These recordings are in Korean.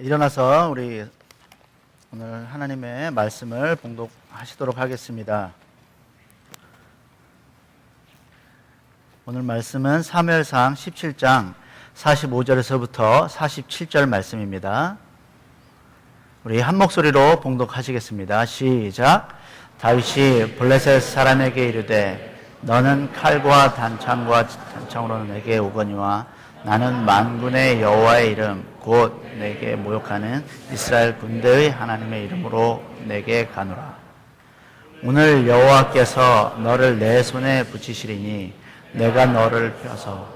일어나서 우리 오늘 하나님의 말씀을 봉독하시도록 하겠습니다. 오늘 말씀은 사무엘상 17장 45절에서부터 47절 말씀입니다. 우리 한 목소리로 봉독하시겠습니다. 시작. 다윗이 블레셋 사람에게 이르되 너는 칼과 단창과 단창으로 내게 오거니와 나는 만군의 여호와의 이름 곧 내게 모욕하는 이스라엘 군대의 하나님의 이름으로 내게 가노라. 오늘 여호와께서 너를 내 손에 붙이시리니 내가 너를 펴서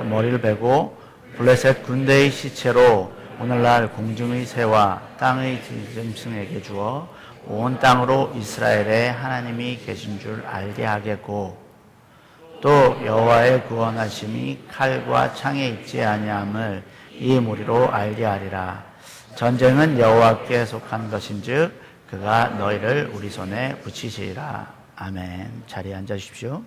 머리를 베고 블레셋 군대의 시체로 오늘날 공중의 새와 땅의 짐승에게 주어 온 땅으로 이스라엘의 하나님이 계신 줄 알게 하겠고 또 여호와의 구원하심이 칼과 창에 있지 아니함을 이 무리로 알게 하리라. 전쟁은 여호와께 속한 것인즉 그가 너희를 우리 손에 붙이시리라. 아멘. 자리에 앉아주십시오.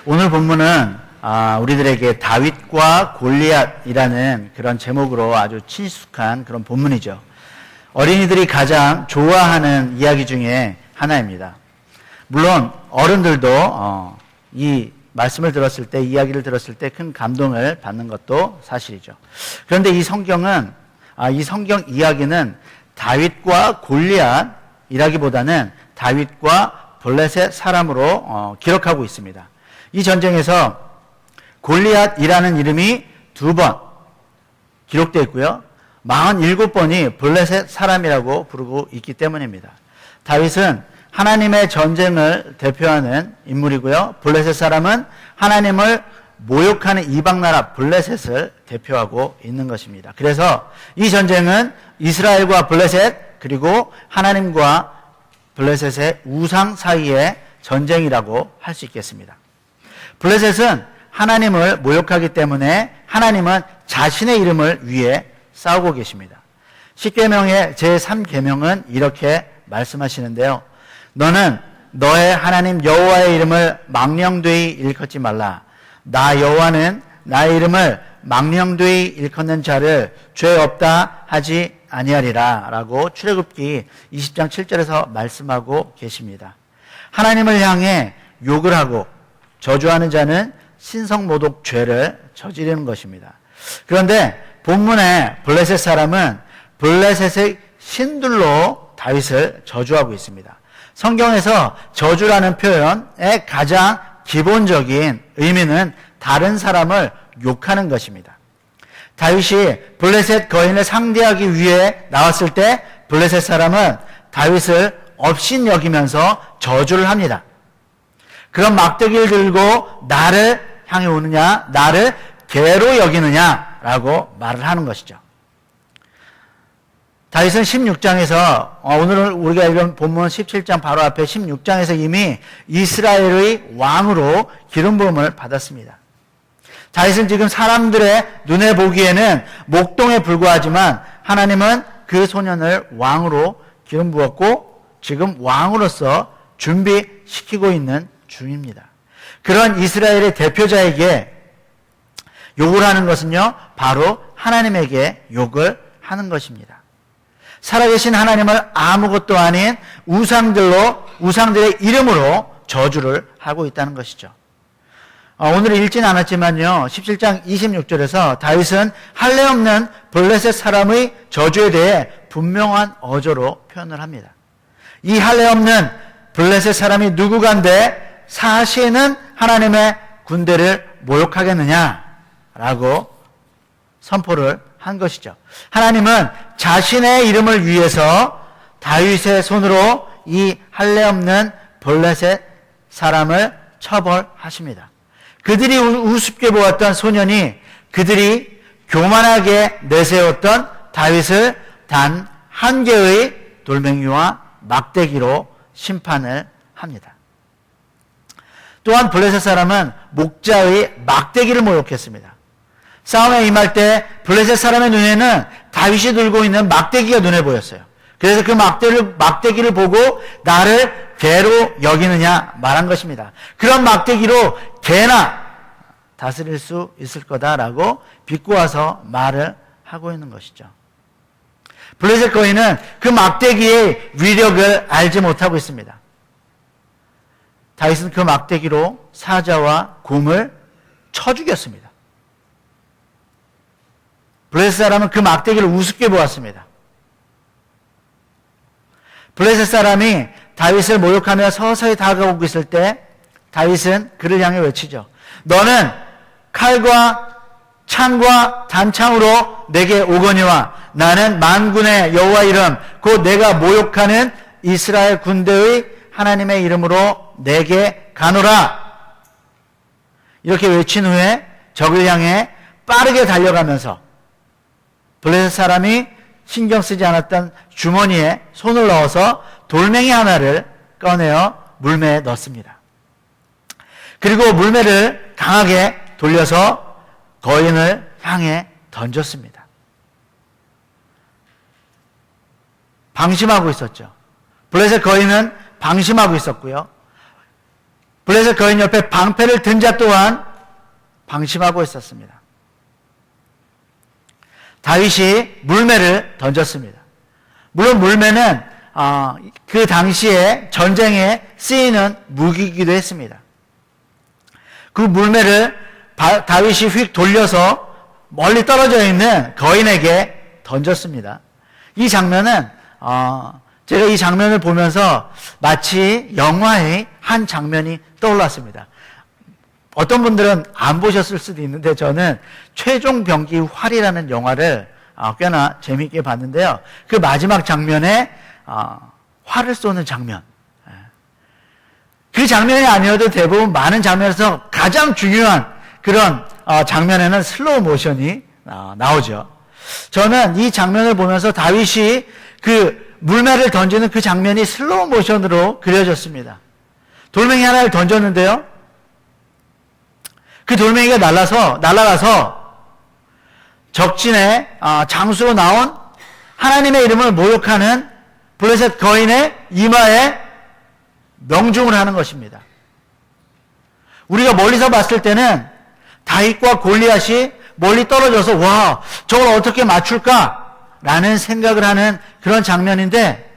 오늘 본문은 우리들에게 다윗과 골리앗이라는 그런 제목으로 아주 친숙한 그런 본문이죠. 어린이들이 가장 좋아하는 이야기 중에 하나입니다. 물론 어른들도 이 말씀을 들었을 때, 이야기를 들었을 때 큰 감동을 받는 것도 사실이죠. 그런데 이 성경 이야기는 다윗과 골리앗이라기보다는 다윗과 블레셋 사람으로 기록하고 있습니다. 이 전쟁에서 골리앗이라는 이름이 2번 기록되어 있고요. 47번이 블레셋 사람이라고 부르고 있기 때문입니다. 다윗은 하나님의 전쟁을 대표하는 인물이고요. 블레셋 사람은 하나님을 모욕하는 이방나라 블레셋을 대표하고 있는 것입니다. 그래서 이 전쟁은 이스라엘과 블레셋 그리고 하나님과 블레셋의 우상 사이의 전쟁이라고 할 수 있겠습니다. 블레셋은 하나님을 모욕하기 때문에 하나님은 자신의 이름을 위해 싸우고 계십니다. 십계명의 제3계명은 이렇게 말씀하시는데요. 너는 너의 하나님 여호와의 이름을 망령되이 일컫지 말라. 나 여호와는 나의 이름을 망령되이 일컫는 자를 죄 없다 하지 아니하리라 라고 출애굽기 20장 7절에서 말씀하고 계십니다. 하나님을 향해 욕을 하고 저주하는 자는 신성모독 죄를 저지르는 것입니다. 그런데 본문의 블레셋 사람은 블레셋의 신들로 다윗을 저주하고 있습니다. 성경에서 저주라는 표현의 가장 기본적인 의미는 다른 사람을 욕하는 것입니다. 다윗이 블레셋 거인을 상대하기 위해 나왔을 때 블레셋 사람은 다윗을 업신 여기면서 저주를 합니다. 그런 막대기를 들고 나를 향해 오느냐, 나를 개로 여기느냐라고 말을 하는 것이죠. 다윗은 16장에서 오늘 우리가 읽은 본문 17장 바로 앞에 16장에서 이미 이스라엘의 왕으로 기름 부음을 받았습니다. 다윗은 지금 사람들의 눈에 보기에는 목동에 불과하지만 하나님은 그 소년을 왕으로 기름 부었고 지금 왕으로서 준비시키고 있는 중입니다. 그런 이스라엘의 대표자에게 욕을 하는 것은요, 바로 하나님에게 욕을 하는 것입니다. 살아계신 하나님을 아무것도 아닌 우상들의 이름으로 저주를 하고 있다는 것이죠. 오늘 읽진 않았지만요, 17장 26절에서 다윗은 할례 없는 블레셋 사람의 저주에 대해 분명한 어조로 표현을 합니다. 이 할례 없는 블레셋 사람이 누구간데 사시는 하나님의 군대를 모욕하겠느냐라고 선포를 한 것이죠. 하나님은 자신의 이름을 위해서 다윗의 손으로 이 할례 없는 블레셋 사람을 처벌하십니다. 그들이 우습게 보았던 소년이 그들이 교만하게 내세웠던 다윗을 단 한 개의 돌멩이와 막대기로 심판을 합니다. 또한 블레셋 사람은 목자의 막대기를 모욕했습니다. 싸움에 임할 때 블레셋 사람의 눈에는 다윗이 들고 있는 막대기가 눈에 보였어요. 그래서 그 막대기를 보고 나를 개로 여기느냐 말한 것입니다. 그런 막대기로 개나 다스릴 수 있을 거다라고 비꼬아서 말을 하고 있는 것이죠. 블레셋 거인은 그 막대기의 위력을 알지 못하고 있습니다. 다윗은 그 막대기로 사자와 곰을 쳐 죽였습니다. 블레셋 사람은 그 막대기를 우습게 보았습니다. 블레셋 사람이 다윗을 모욕하며 서서히 다가오고 있을 때 다윗은 그를 향해 외치죠. 너는 칼과 창과 단창으로 내게 오거니와 나는 만군의 여호와 이름 곧 내가 모욕하는 이스라엘 군대의 하나님의 이름으로 내게 가노라. 이렇게 외친 후에 적을 향해 빠르게 달려가면서 블레셋 사람이 신경 쓰지 않았던 주머니에 손을 넣어서 돌멩이 하나를 꺼내어 물매에 넣습니다. 그리고 물매를 강하게 돌려서 거인을 향해 던졌습니다. 방심하고 있었죠. 블레셋 거인은 방심하고 있었고요. 블레셋 거인 옆에 방패를 든 자 또한 방심하고 있었습니다. 다윗이 물매를 던졌습니다. 물론 물매는 그 당시에 전쟁에 쓰이는 무기이기도 했습니다. 그 물매를 다윗이 휙 돌려서 멀리 떨어져 있는 거인에게 던졌습니다. 이 장면은 제가 이 장면을 보면서 마치 영화의 한 장면이 떠올랐습니다. 어떤 분들은 안 보셨을 수도 있는데 저는 최종 병기 활이라는 영화를 꽤나 재미있게 봤는데요. 그 마지막 장면에 활을 쏘는 장면. 그 장면이 아니어도 대부분 많은 장면에서 가장 중요한 그런 장면에는 슬로우 모션이 나오죠. 저는 이 장면을 보면서 다윗이 그 물매를 던지는 그 장면이 슬로우 모션으로 그려졌습니다. 돌멩이 하나를 던졌는데요. 그 돌멩이가 날아가서 적진의 장수로 나온 하나님의 이름을 모욕하는 블레셋 거인의 이마에 명중을 하는 것입니다. 우리가 멀리서 봤을 때는 다윗과 골리앗이 멀리 떨어져서 와, 저걸 어떻게 맞출까라는 생각을 하는 그런 장면인데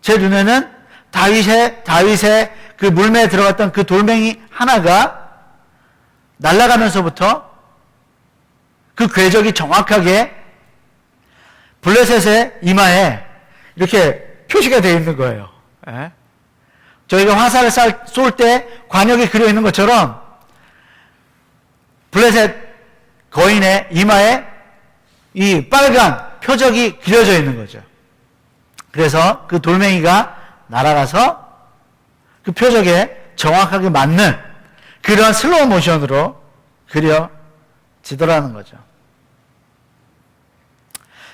제 눈에는 다윗의 그 물매에 들어갔던 그 돌멩이 하나가 날아가면서부터 그 궤적이 정확하게 블레셋의 이마에 이렇게 표시가 되어 있는 거예요. 예? 저희가 화살을 쏠 때 관역이 그려 있는 것처럼 블레셋 거인의 이마에 이 빨간 표적이 그려져 있는 거죠. 그래서 그 돌멩이가 날아가서 그 표적에 정확하게 맞는 그런 슬로우 모션으로 그려지더라는 거죠.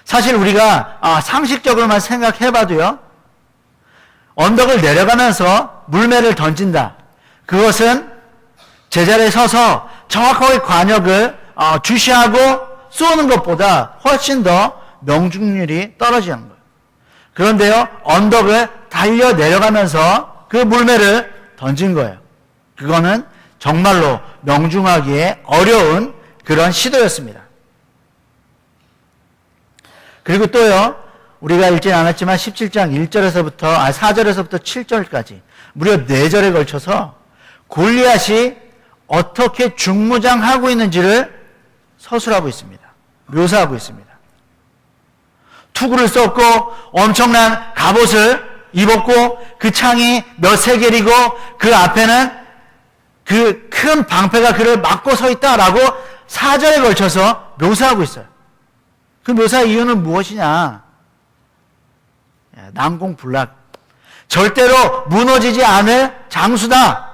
사실 우리가 상식적으로만 생각해봐도요, 언덕을 내려가면서 물매를 던진다. 그것은 제자리에 서서 정확하게 관역을 주시하고 쏘는 것보다 훨씬 더 명중률이 떨어지는 거예요. 그런데요, 언덕을 달려 내려가면서 그 물매를 던진 거예요. 그거는 정말로 명중하기에 어려운 그런 시도였습니다. 그리고 또요, 우리가 읽진 않았지만 17장 4절에서부터 7절까지 무려 4절에 걸쳐서 골리앗이 어떻게 중무장하고 있는지를 서술하고 있습니다. 묘사하고 있습니다. 투구를 썼고 엄청난 갑옷을 입었고 그 창이 몇 세겔이고 그 앞에는 그 큰 방패가 그를 막고 서 있다라고 4절에 걸쳐서 묘사하고 있어요. 그 묘사의 이유는 무엇이냐? 난공불락. 절대로 무너지지 않을 장수다.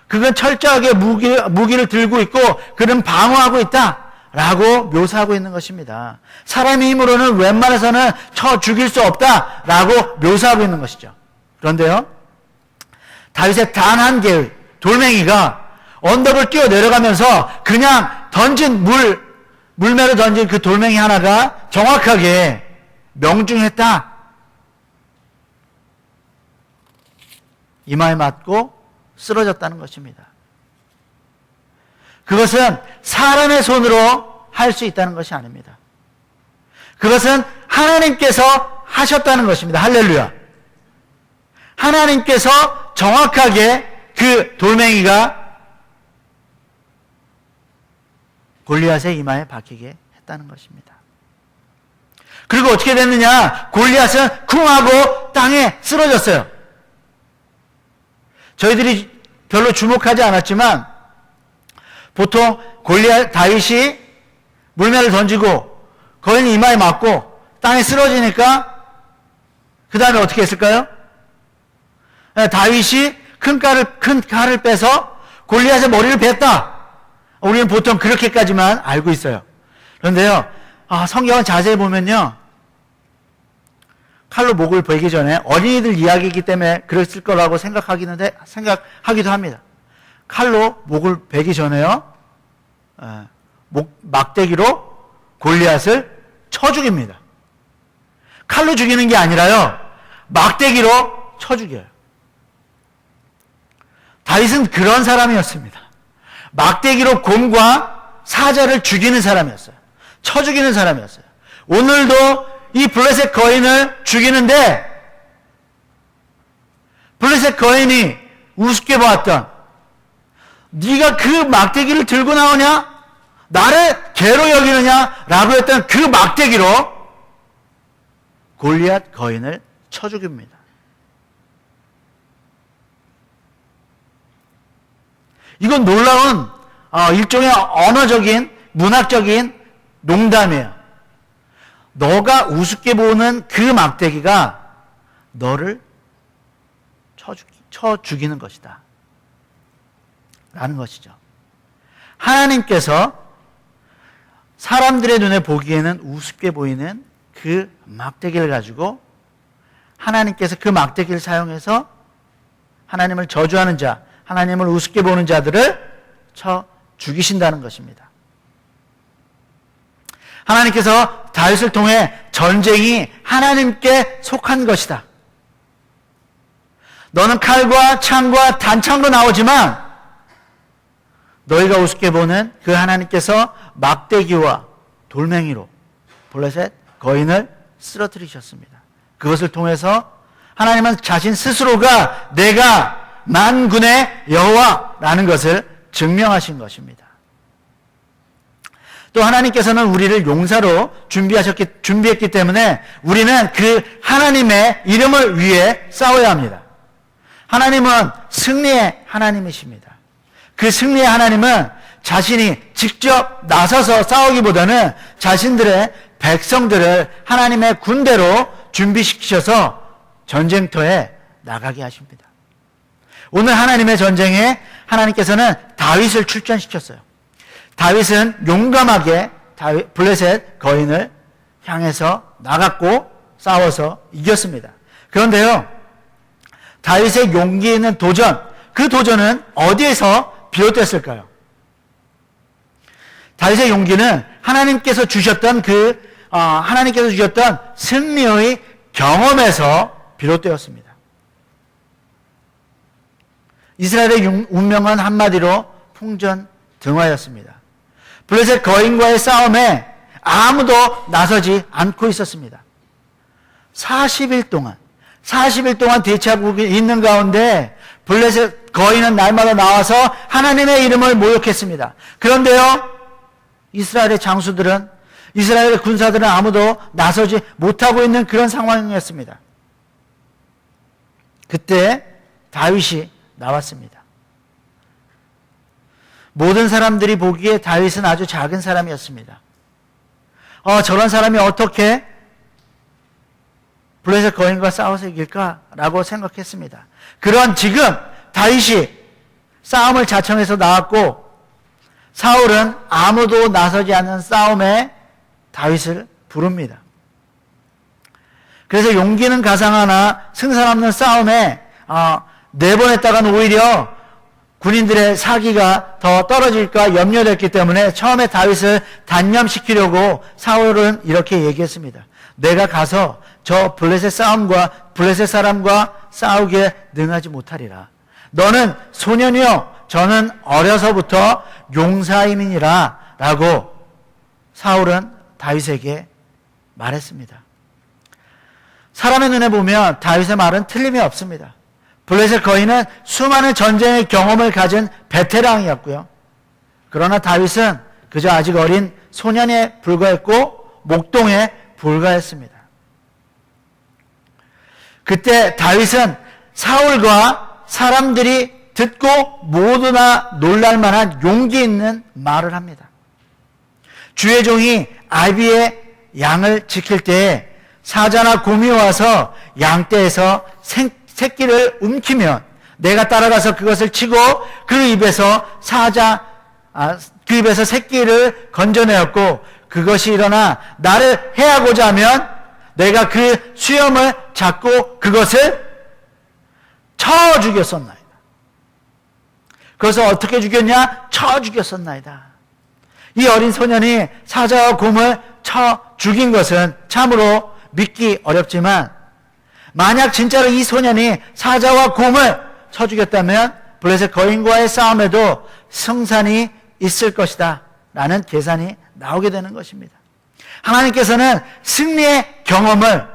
그건 철저하게 무기를 들고 있고 그는 방어하고 있다라고 묘사하고 있는 것입니다. 사람의 힘으로는 웬만해서는 쳐 죽일 수 없다라고 묘사하고 있는 것이죠. 그런데요, 다윗의 단 한 개의 돌멩이가 언덕을 뛰어 내려가면서 그냥 던진 물매로 던진 그 돌멩이 하나가 정확하게 명중했다. 이마에 맞고 쓰러졌다는 것입니다. 그것은 사람의 손으로 할 수 있다는 것이 아닙니다. 그것은 하나님께서 하셨다는 것입니다. 할렐루야. 하나님께서 정확하게 그 돌멩이가 골리앗의 이마에 박히게 했다는 것입니다. 그리고 어떻게 됐느냐? 골리앗은 쿵 하고 땅에 쓰러졌어요. 저희들이 별로 주목하지 않았지만 보통 다윗이 물매를 던지고 거인이 이마에 맞고 땅에 쓰러지니까 그 다음에 어떻게 했을까요? 다윗이 큰 칼을 빼서 골리앗의 머리를 뱉다. 우리는 보통 그렇게까지만 알고 있어요. 그런데요, 성경을 자세히 보면요, 칼로 목을 베기 전에 어린이들 이야기이기 때문에 그랬을 거라고 생각하기도 합니다. 칼로 목을 베기 전에요, 막대기로 골리앗을 쳐 죽입니다. 칼로 죽이는 게 아니라요, 막대기로 쳐 죽여요. 다윗은 그런 사람이었습니다. 막대기로 곰과 사자를 죽이는 사람이었어요. 쳐 죽이는 사람이었어요. 오늘도 이 블레셋 거인을 죽이는데 블레셋 거인이 우습게 보았던, 네가 그 막대기를 들고 나오냐? 나를 개로 여기느냐? 라고 했던 그 막대기로 골리앗 거인을 쳐 죽입니다. 이건 놀라운 일종의 언어적인, 문학적인 농담이에요. 너가 우습게 보는 그 막대기가 너를 쳐 죽이는 것이다 라는 것이죠. 하나님께서 사람들의 눈에 보기에는 우습게 보이는 그 막대기를 가지고 하나님께서 그 막대기를 사용해서 하나님을 저주하는 자, 하나님을 우습게 보는 자들을 쳐 죽이신다는 것입니다. 하나님께서 다윗을 통해 전쟁이 하나님께 속한 것이다. 너는 칼과 창과 단창으로 나오지만 너희가 우습게 보는 그 하나님께서 막대기와 돌멩이로 블레셋 거인을 쓰러뜨리셨습니다. 그것을 통해서 하나님은 자신 스스로가 내가 만군의 여호와라는 것을 증명하신 것입니다. 또 하나님께서는 우리를 용사로 준비했기 때문에 우리는 그 하나님의 이름을 위해 싸워야 합니다. 하나님은 승리의 하나님이십니다. 그 승리의 하나님은 자신이 직접 나서서 싸우기보다는 자신들의 백성들을 하나님의 군대로 준비시키셔서 전쟁터에 나가게 하십니다. 오늘 하나님의 전쟁에 하나님께서는 다윗을 출전시켰어요. 다윗은 용감하게 블레셋 거인을 향해서 나갔고 싸워서 이겼습니다. 그런데요, 다윗의 용기 있는 도전, 그 도전은 어디에서 비롯됐을까요? 다윗의 용기는 하나님께서 주셨던 승리의 경험에서 비롯되었습니다. 이스라엘의 운명은 한마디로 풍전등화였습니다. 블레셋 거인과의 싸움에 아무도 나서지 않고 있었습니다. 40일 동안 대치하고 있는 가운데 블레셋 거인은 날마다 나와서 하나님의 이름을 모욕했습니다. 그런데요, 이스라엘의 장수들은, 이스라엘의 군사들은 아무도 나서지 못하고 있는 그런 상황이었습니다. 그때 다윗이 나왔습니다. 모든 사람들이 보기에 다윗은 아주 작은 사람이었습니다. 저런 사람이 어떻게 블레셋 거인과 싸워서 이길까라고 생각했습니다. 그런 지금 다윗이 싸움을 자청해서 나왔고 사울은 아무도 나서지 않는 싸움에 다윗을 부릅니다. 그래서 용기는 가상하나 승산 없는 싸움에 내보냈다간 오히려 군인들의 사기가 더 떨어질까 염려됐기 때문에 처음에 다윗을 단념시키려고 사울은 이렇게 얘기했습니다. 내가 가서 저 블레셋 사람과 싸우게 능하지 못하리라. 너는 소년이요 저는 어려서부터 용사임이니라 라고 사울은 다윗에게 말했습니다. 사람의 눈에 보면 다윗의 말은 틀림이 없습니다. 블레셋 거인은 수많은 전쟁의 경험을 가진 베테랑이었고요. 그러나 다윗은 그저 아직 어린 소년에 불과했고 목동에 불과했습니다. 그때 다윗은 사울과 사람들이 듣고 모두나 놀랄만한 용기 있는 말을 합니다. 주의 종이 아비의 양을 지킬 때에 사자나 곰이 와서 양떼에서 새끼를 움키면 내가 따라가서 그것을 치고 그 입에서 새끼를 건져내었고 그것이 일어나 나를 해하고자 하면 내가 그 수염을 잡고 그것을 쳐 죽였었나이다. 그것을 어떻게 죽였냐? 쳐 죽였었나이다. 이 어린 소년이 사자와 곰을 쳐 죽인 것은 참으로 믿기 어렵지만 만약 진짜로 이 소년이 사자와 곰을 쳐 죽였다면 블레셋 거인과의 싸움에도 승산이 있을 것이다 라는 계산이 나오게 되는 것입니다. 하나님께서는 승리의 경험을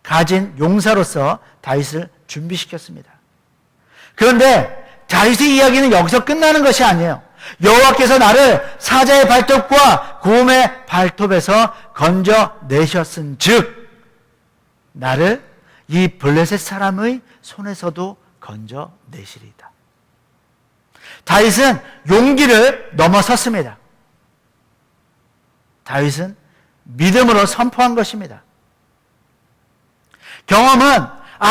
가진 용사로서 다윗을 준비시켰습니다. 그런데 다윗의 이야기는 여기서 끝나는 것이 아니에요. 여호와께서 나를 사자의 발톱과 곰의 발톱에서 건져내셨은즉 나를 이 블레셋 사람의 손에서도 건져내시리이다. 다윗은 용기를 넘어섰습니다. 다윗은 믿음으로 선포한 것입니다. 경험은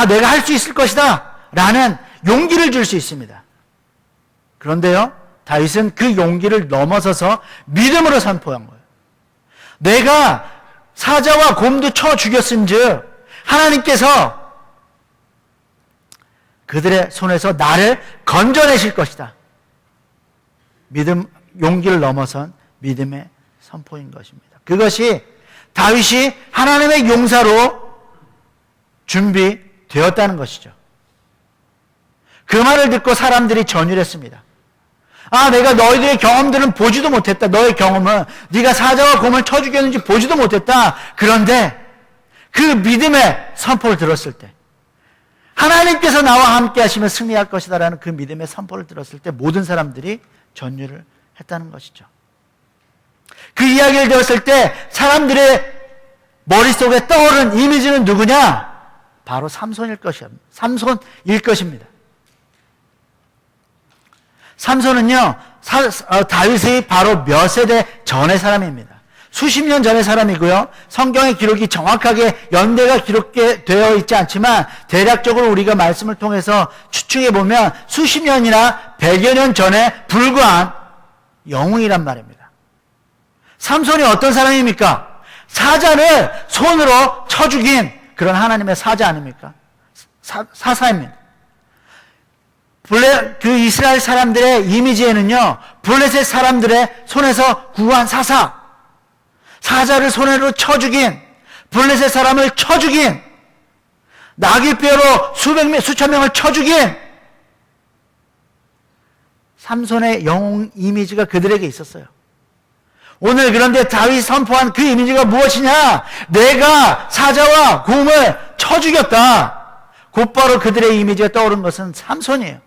내가 할 수 있을 것이다 라는 용기를 줄 수 있습니다. 그런데요, 다윗은 그 용기를 넘어서서 믿음으로 선포한 거예요. 내가 사자와 곰도 쳐 죽였은즉 하나님께서 그들의 손에서 나를 건져내실 것이다. 용기를 넘어선 믿음의 선포인 것입니다. 그것이 다윗이 하나님의 용사로 준비되었다는 것이죠. 그 말을 듣고 사람들이 전율했습니다. 내가 너희들의 경험들은 보지도 못했다. 너의 경험은 네가 사자와 곰을 쳐 죽였는지 보지도 못했다. 그런데 그 믿음의 선포를 들었을 때 하나님께서 나와 함께 하시면 승리할 것이다 라는 그 믿음의 선포를 들었을 때 모든 사람들이 전율을 했다는 것이죠. 그 이야기를 들었을 때 사람들의 머릿속에 떠오른 이미지는 누구냐? 바로 삼손일 것입니다. 삼손은요, 다윗의 바로 몇 세대 전의 사람입니다. 수십 년 전의 사람이고요. 성경의 기록이 정확하게 연대가 기록되어 있지 않지만 대략적으로 우리가 말씀을 통해서 추측해 보면 수십 년이나 100여 년 전에 불과한 영웅이란 말입니다. 삼손이 어떤 사람입니까? 사자를 손으로 쳐 죽인 그런 하나님의 사자 아닙니까? 사사입니다. 그 이스라엘 사람들의 이미지에는요, 블레셋 사람들의 손에서 구한 사자를 손으로 쳐 죽인, 블레셋 사람을 쳐 죽인, 나귀뼈로 수천 명을 쳐 죽인 삼손의 영웅 이미지가 그들에게 있었어요. 오늘 그런데 다윗이 선포한 그 이미지가 무엇이냐? 내가 사자와 곰을 쳐 죽였다. 곧바로 그들의 이미지가 떠오른 것은 삼손이에요.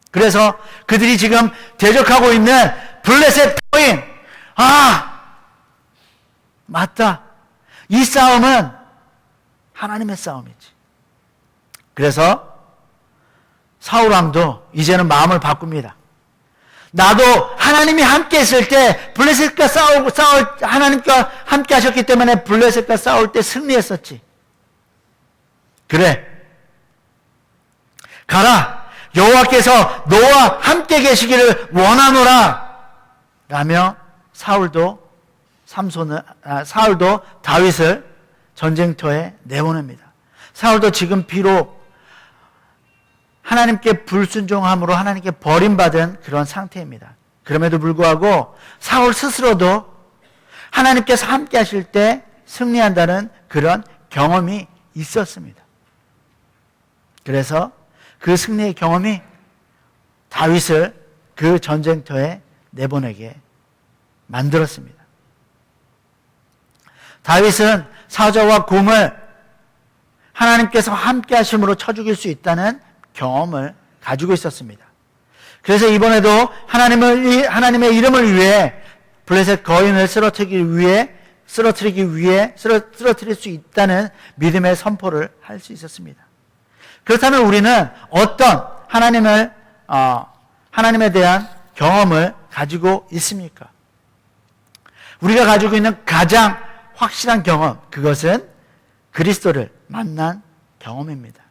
그래서 그들이 지금 대적하고 있는 블레셋 거인, 맞다. 이 싸움은 하나님의 싸움이지. 그래서 사울 왕도 이제는 마음을 바꿉니다. 나도 하나님이 함께 했을 때 블레셋과 하나님과 함께 하셨기 때문에 블레셋과 싸울 때 승리했었지. 그래. 가라. 여호와께서 너와 함께 계시기를 원하노라. 라며 사울도 다윗을 전쟁터에 내보냅니다. 사울도 지금 비록 하나님께 불순종함으로 하나님께 버림받은 그런 상태입니다. 그럼에도 불구하고 사울 스스로도 하나님께서 함께 하실 때 승리한다는 그런 경험이 있었습니다. 그래서 그 승리의 경험이 다윗을 그 전쟁터에 내보내게 만들었습니다. 다윗은 사자와 곰을 하나님께서 함께 하심으로 쳐 죽일 수 있다는 경험을 가지고 있었습니다. 그래서 이번에도 하나님의 이름을 위해 블레셋 거인을 쓰러뜨리기 위해 쓰러뜨릴 수 있다는 믿음의 선포를 할 수 있었습니다. 그렇다면 우리는 어떤 하나님에 대한 경험을 가지고 있습니까? 우리가 가지고 있는 가장 확실한 경험, 그것은 그리스도를 만난 경험입니다.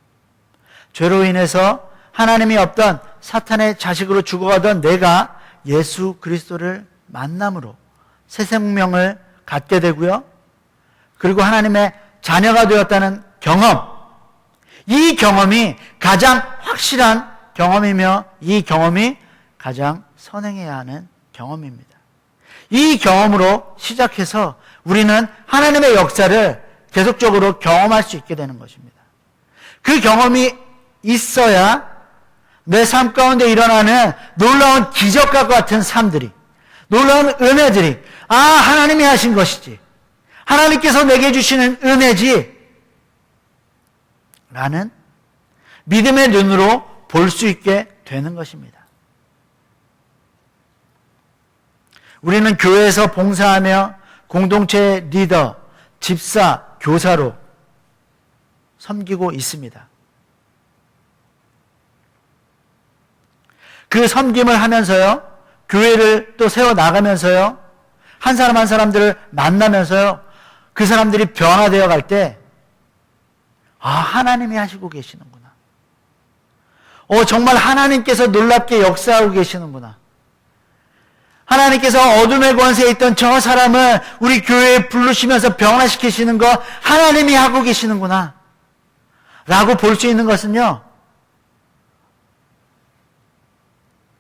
죄로 인해서 하나님이 없던 사탄의 자식으로 죽어가던 내가 예수 그리스도를 만남으로 새 생명을 갖게 되고요. 그리고 하나님의 자녀가 되었다는 경험, 이 경험이 가장 확실한 경험이며 이 경험이 가장 선행해야 하는 경험입니다. 이 경험으로 시작해서 우리는 하나님의 역사를 계속적으로 경험할 수 있게 되는 것입니다. 그 경험이 있어야 내 삶 가운데 일어나는 놀라운 기적과 같은 삶들이, 놀라운 은혜들이, 하나님이 하신 것이지, 하나님께서 내게 주시는 은혜지 라는 믿음의 눈으로 볼 수 있게 되는 것입니다. 우리는 교회에서 봉사하며 공동체 리더, 집사, 교사로 섬기고 있습니다. 그 섬김을 하면서요, 교회를 또 세워나가면서요, 한 사람 한 사람들을 만나면서요, 그 사람들이 변화되어 갈 때, 하나님이 하시고 계시는구나. 정말 하나님께서 놀랍게 역사하고 계시는구나. 하나님께서 어둠의 권세에 있던 저 사람을 우리 교회에 부르시면서 변화시키시는 거 하나님이 하고 계시는구나 라고 볼 수 있는 것은요,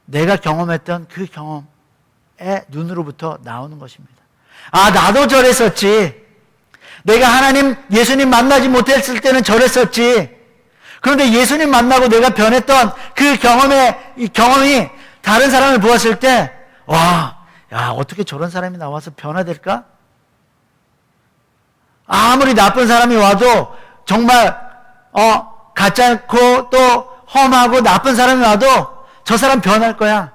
내가 경험했던 그 경험의 눈으로부터 나오는 것입니다. 나도 저랬었지. 내가 예수님 만나지 못했을 때는 저랬었지. 그런데 예수님 만나고 내가 변했던 그 경험이 다른 사람을 보았을 때, 어떻게 저런 사람이 나와서 변화될까? 아무리 나쁜 사람이 와도, 정말, 가짜고 또 험하고 나쁜 사람이 와도 저 사람 변할 거야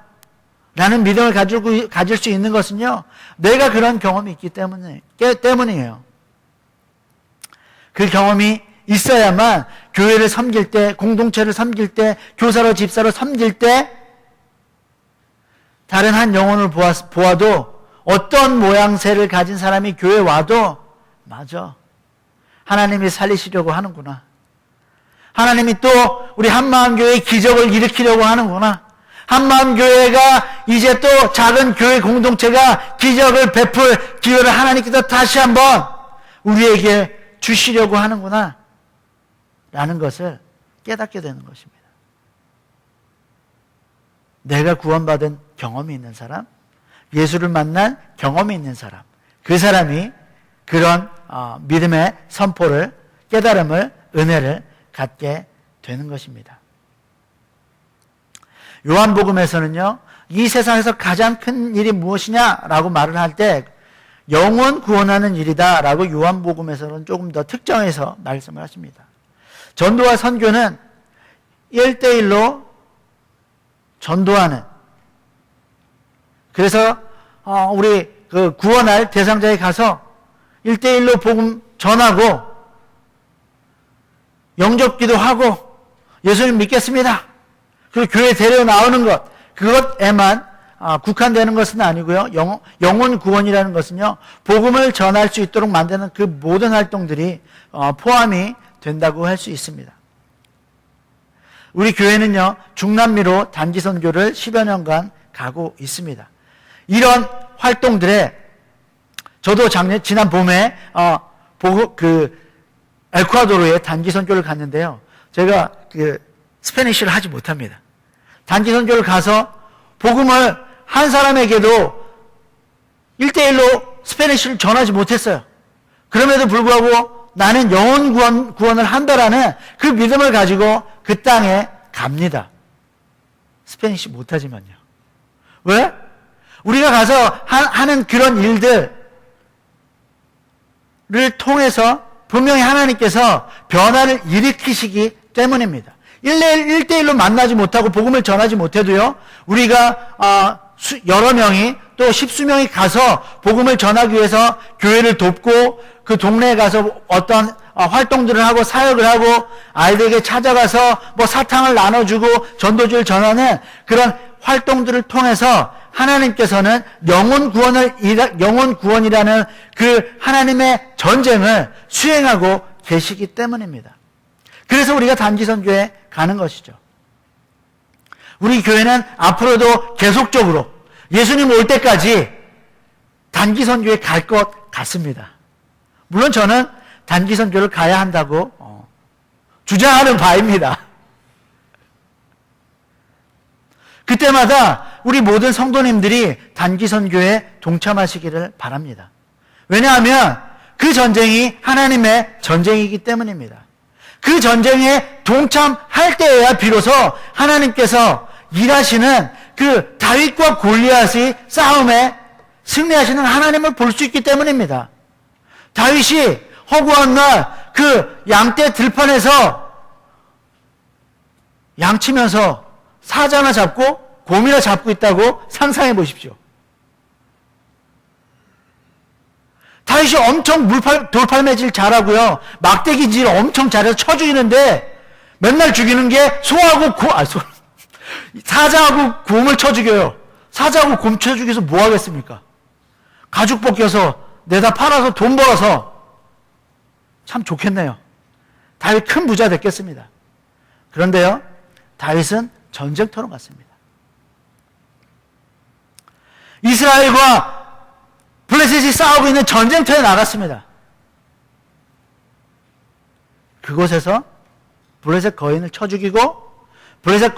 라는 믿음을 가질 수 있는 것은요, 내가 그런 경험이 있기 때문이에요. 그 경험이 있어야만 교회를 섬길 때, 공동체를 섬길 때, 교사로 집사로 섬길 때 다른 한 영혼을 보아도, 어떤 모양새를 가진 사람이 교회에 와도, 맞아, 하나님이 살리시려고 하는구나. 하나님이 또 우리 한마음교회의 기적을 일으키려고 하는구나. 한마음교회가 이제 또 작은 교회 공동체가 기적을 베풀 기회를 하나님께서 다시 한번 우리에게 주시려고 하는구나 라는 것을 깨닫게 되는 것입니다. 내가 구원받은 경험이 있는 사람, 예수를 만난 경험이 있는 사람, 그 사람이 그런 믿음의 선포를, 깨달음을, 은혜를 갖게 되는 것입니다. 요한복음에서는요, 이 세상에서 가장 큰 일이 무엇이냐라고 말을 할 때 영혼 구원하는 일이다 라고 요한복음에서는 조금 더 특정해서 말씀을 하십니다. 전도와 선교는 1대1로 전도하는, 그래서 우리 그 구원할 대상자에 가서 1대1로 복음 전하고 영접기도 하고 예수님 믿겠습니다, 그리고 교회 데려 나오는 것, 그것에만 국한되는 것은 아니고요. 영혼 구원이라는 것은요, 복음을 전할 수 있도록 만드는 그 모든 활동들이 포함이 된다고 할 수 있습니다. 우리 교회는요, 중남미로 단기 선교를 10여 년간 가고 있습니다. 이런 활동들에 저도 지난 봄에 에콰도르에 단기 선교를 갔는데요. 제가 스페니쉬를 하지 못합니다. 단기 선교를 가서 복음을 한 사람에게도 1대1로 스페니쉬를 전하지 못했어요. 그럼에도 불구하고 나는 영혼 구원을 한다라는 그 믿음을 가지고 그 땅에 갑니다. 스페니쉬 못하지만요. 왜? 우리가 가서 하는 그런 일들을 통해서 분명히 하나님께서 변화를 일으키시기 때문입니다. 1대1로 만나지 못하고 복음을 전하지 못해도요, 우리가 여러 명이 또 십수명이 가서 복음을 전하기 위해서 교회를 돕고 그 동네에 가서 어떤 활동들을 하고 사역을 하고 아이들에게 찾아가서 뭐 사탕을 나눠주고 전도주를 전하는 그런 활동들을 통해서 하나님께서는 영혼 구원이라는 그 하나님의 전쟁을 수행하고 계시기 때문입니다. 그래서 우리가 단기선교에 가는 것이죠. 우리 교회는 앞으로도 계속적으로 예수님 올 때까지 단기선교에 갈 것 같습니다. 물론 저는 단기선교를 가야 한다고 주장하는 바입니다. 그때마다 우리 모든 성도님들이 단기선교에 동참하시기를 바랍니다. 왜냐하면 그 전쟁이 하나님의 전쟁이기 때문입니다. 그 전쟁에 동참할 때에야 비로소 하나님께서 일하시는 그 다윗과 골리앗의 싸움에 승리하시는 하나님을 볼 수 있기 때문입니다. 다윗이 허구한 날 그 양떼 들판에서 양치면서 사자나 잡고 곰이나 잡고 있다고 상상해 보십시오. 다윗이 엄청 돌팔매질 잘하고요, 막대기질 엄청 잘해서 쳐 죽이는데 맨날 죽이는 게 사자하고 곰을 쳐 죽여요. 사자하고 곰 쳐 죽여서 뭐 하겠습니까? 가죽 벗겨서 내다 팔아서 돈 벌어서 참 좋겠네요. 다윗 큰 부자 됐겠습니다. 그런데요, 다윗은 전쟁터로 갔습니다. 이스라엘과 블레셋이 싸우고 있는 전쟁터에 나갔습니다. 그곳에서 블레셋 거인을 쳐 죽이고 블레셋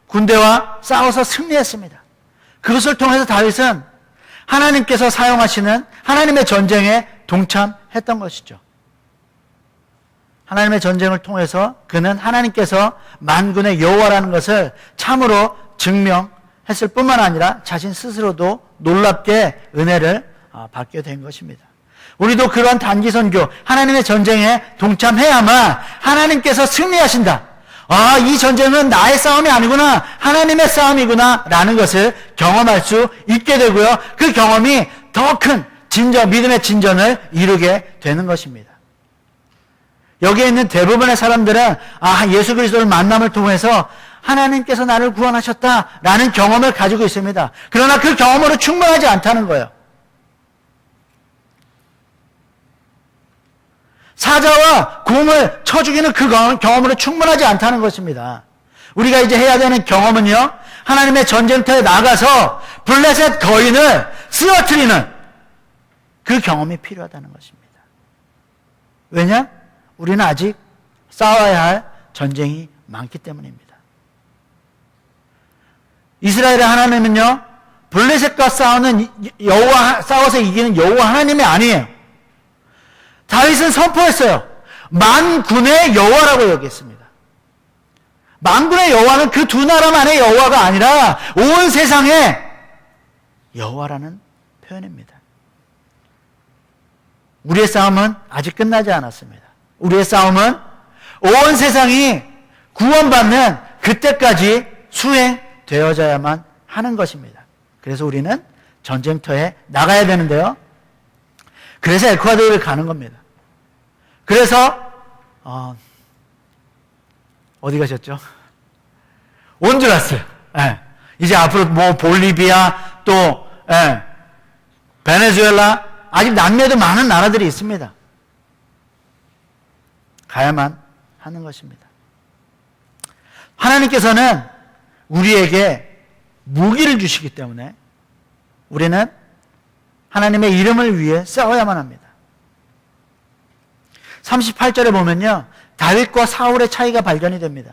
군대와 싸워서 승리했습니다. 그것을 통해서 다윗은 하나님께서 사용하시는 하나님의 전쟁에 동참했던 것이죠. 하나님의 전쟁을 통해서 그는 하나님께서 만군의 여호와라는 것을 참으로 증명했을 뿐만 아니라 자신 스스로도 놀랍게 은혜를 받게 된 것입니다. 우리도 그런 단기선교, 하나님의 전쟁에 동참해야만 하나님께서 승리하신다. 이 전쟁은 나의 싸움이 아니구나, 하나님의 싸움이구나 라는 것을 경험할 수 있게 되고요, 그 경험이 더 큰 믿음의 진전을 이루게 되는 것입니다. 여기에 있는 대부분의 사람들은 예수 그리스도를 만남을 통해서 하나님께서 나를 구원하셨다라는 경험을 가지고 있습니다. 그러나 그 경험으로 충분하지 않다는 거예요. 사자와 곰을 쳐 죽이는 그 경험으로 충분하지 않다는 것입니다. 우리가 이제 해야 되는 경험은요, 하나님의 전쟁터에 나가서 블레셋 거인을 쓰러뜨리는 그 경험이 필요하다는 것입니다. 왜냐? 우리는 아직 싸워야 할 전쟁이 많기 때문입니다. 이스라엘의 하나님은요, 블레셋과 싸워서 이기는 여호와 하나님이 아니에요. 다윗은 선포했어요. 만군의 여호와라고 여겼습니다. 만군의 여호와는 그 두 나라만의 여호와가 아니라 온 세상의 여호와라는 표현입니다. 우리의 싸움은 아직 끝나지 않았습니다. 우리의 싸움은 온 세상이 구원받는 그때까지 수행되어져야만 하는 것입니다. 그래서 우리는 전쟁터에 나가야 되는데요, 그래서 에콰도르를 가는 겁니다. 그래서 어디 가셨죠? 온두라스. 이제 앞으로 뭐 볼리비아, 또 베네수엘라, 아직 남미에도 많은 나라들이 있습니다. 가야만 하는 것입니다. 하나님께서는 우리에게 무기를 주시기 때문에 우리는 하나님의 이름을 위해 싸워야만 합니다. 38절에 보면요, 다윗과 사울의 차이가 발견이 됩니다.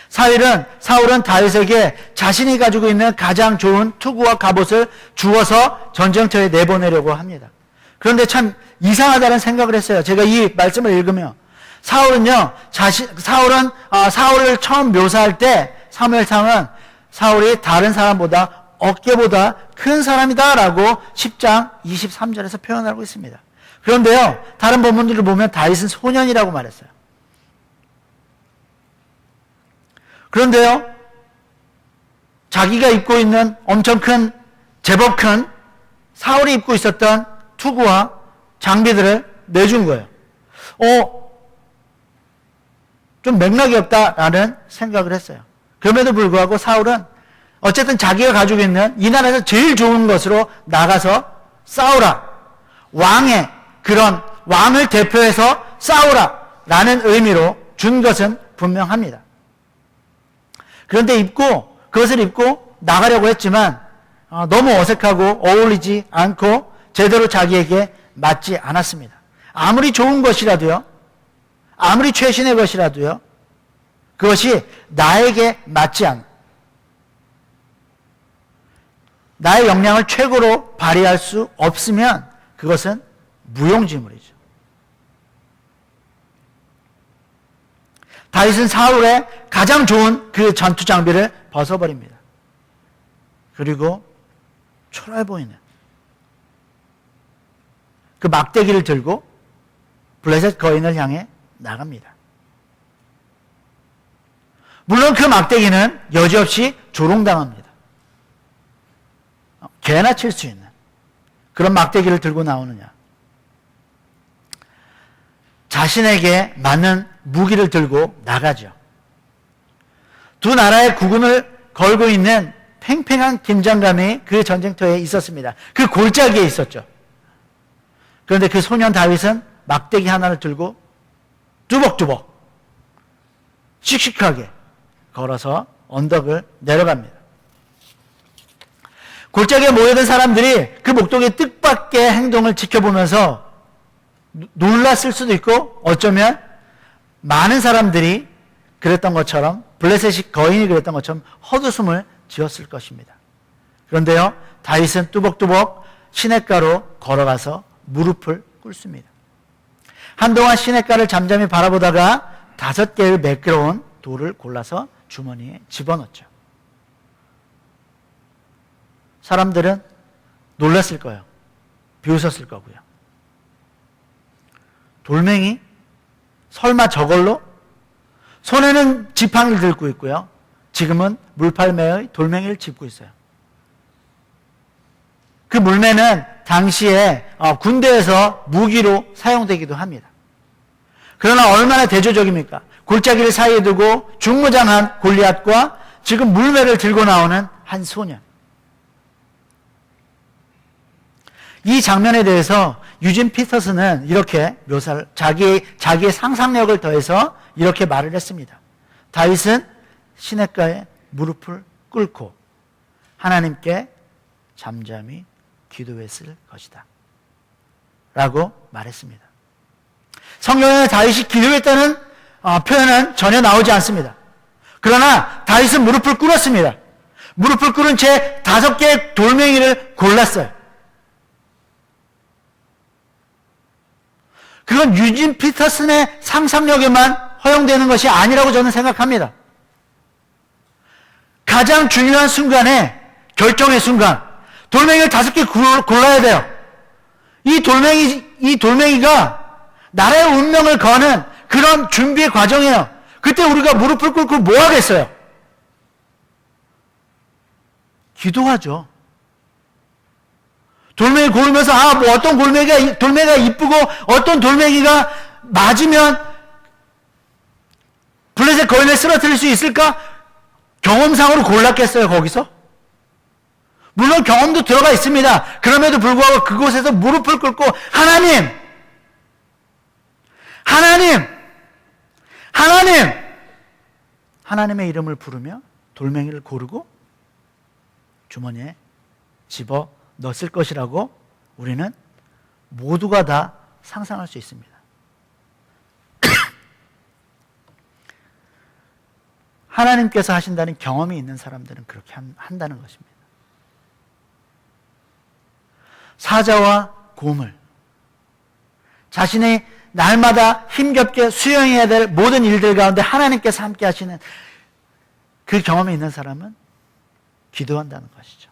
사울은 다윗에게 자신이 가지고 있는 가장 좋은 투구와 갑옷을 주어서 전쟁터에 내보내려고 합니다. 그런데 참 이상하다는 생각을 했어요. 제가 이 말씀을 읽으며 사울은 사울을 처음 묘사할 때 사무엘상은 사울이 다른 사람보다 어깨보다 큰 사람이다라고 10장 23절에서 표현하고 있습니다. 그런데요, 다른 본문들을 보면 다윗은 소년이라고 말했어요. 그런데요, 자기가 입고 있는 엄청 큰, 제법 큰 사울이 입고 있었던 투구와 장비들을 내준 거예요. 좀 맥락이 없다라는 생각을 했어요. 그럼에도 불구하고 사울은 어쨌든 자기가 가지고 있는 이 나라에서 제일 좋은 것으로 나가서 싸우라. 왕의 그런 왕을 대표해서 싸우라 라는 의미로 준 것은 분명합니다. 그런데 그것을 입고 나가려고 했지만 너무 어색하고 어울리지 않고 제대로 자기에게 맞지 않았습니다. 아무리 좋은 것이라도요, 아무리 최신의 것이라도요, 그것이 나에게 맞지 않아. 나의 역량을 최고로 발휘할 수 없으면 그것은 무용지물이죠. 다윗은 사울의 가장 좋은 그 전투 장비를 벗어버립니다. 그리고 초라해 보이는 그 막대기를 들고 블레셋 거인을 향해 나갑니다. 물론 그 막대기는 여지없이 조롱당합니다. 개나 칠 수 있는 그런 막대기를 들고 나오느냐. 자신에게 맞는 무기를 들고 나가죠. 두 나라의 국군을 걸고 있는 팽팽한 긴장감이 그 전쟁터에 있었습니다. 그 골짜기에 있었죠. 그런데 그 소년 다윗은 막대기 하나를 들고 뚜벅뚜벅 씩씩하게 걸어서 언덕을 내려갑니다. 골짜기에 모여든 사람들이 그 목동의 뜻밖의 행동을 지켜보면서 놀랐을 수도 있고 어쩌면 많은 사람들이 그랬던 것처럼 블레셋이 거인이 그랬던 것처럼 헛웃음을 지었을 것입니다. 그런데요, 다윗은 뚜벅뚜벅 시냇가로 걸어가서 무릎을 꿇습니다. 한동안 시냇가를 잠잠히 바라보다가 5개의 매끄러운 돌을 골라서 주머니에 집어넣었죠. 사람들은 놀랐을 거예요. 비웃었을 거고요. 돌멩이? 설마 저걸로? 손에는 지팡이를 들고 있고요. 지금은 물팔매의 돌멩이를 짚고 있어요. 그 물매는 당시에 군대에서 무기로 사용되기도 합니다. 그러나 얼마나 대조적입니까? 골짜기를 사이에 두고 중무장한 골리앗과 지금 물매를 들고 나오는 한 소년. 이 장면에 대해서 유진 피터슨은 이렇게 묘사를, 자기의 상상력을 더해서 이렇게 말을 했습니다. 다윗은 시냇가에 무릎을 꿇고 하나님께 잠잠히 기도했을 것이다 라고 말했습니다. 성경에 다윗이 기도했다는 표현은 전혀 나오지 않습니다. 그러나 다윗은 무릎을 꿇었습니다. 무릎을 꿇은 채 5개의 돌멩이를 골랐어요. 그건 유진 피터슨의 상상력에만 허용되는 것이 아니라고 저는 생각합니다. 가장 중요한 순간에, 결정의 순간, 돌멩이를 5개 골라야 돼요. 이 돌멩이가 나라의 운명을 거는 그런 준비의 과정이에요. 그때 우리가 무릎을 꿇고 뭐 하겠어요? 기도하죠. 돌멩이 고르면서 뭐 어떤 돌멩이가 이쁘고 어떤 돌멩이가 맞으면 블레셋 거인을 쓰러뜨릴 수 있을까? 경험상으로 골랐겠어요, 거기서? 물론 경험도 들어가 있습니다. 그럼에도 불구하고 그곳에서 무릎을 꿇고 하나님의 이름을 부르며 돌멩이를 고르고 주머니에 집어 넣었을 것이라고 우리는 모두가 다 상상할 수 있습니다. 하나님께서 하신다는 경험이 있는 사람들은 그렇게 한다는 것입니다. 사자와 곰을 자신의 날마다 힘겹게 수행해야 될 모든 일들 가운데 하나님께서 함께 하시는 그 경험이 있는 사람은 기도한다는 것이죠.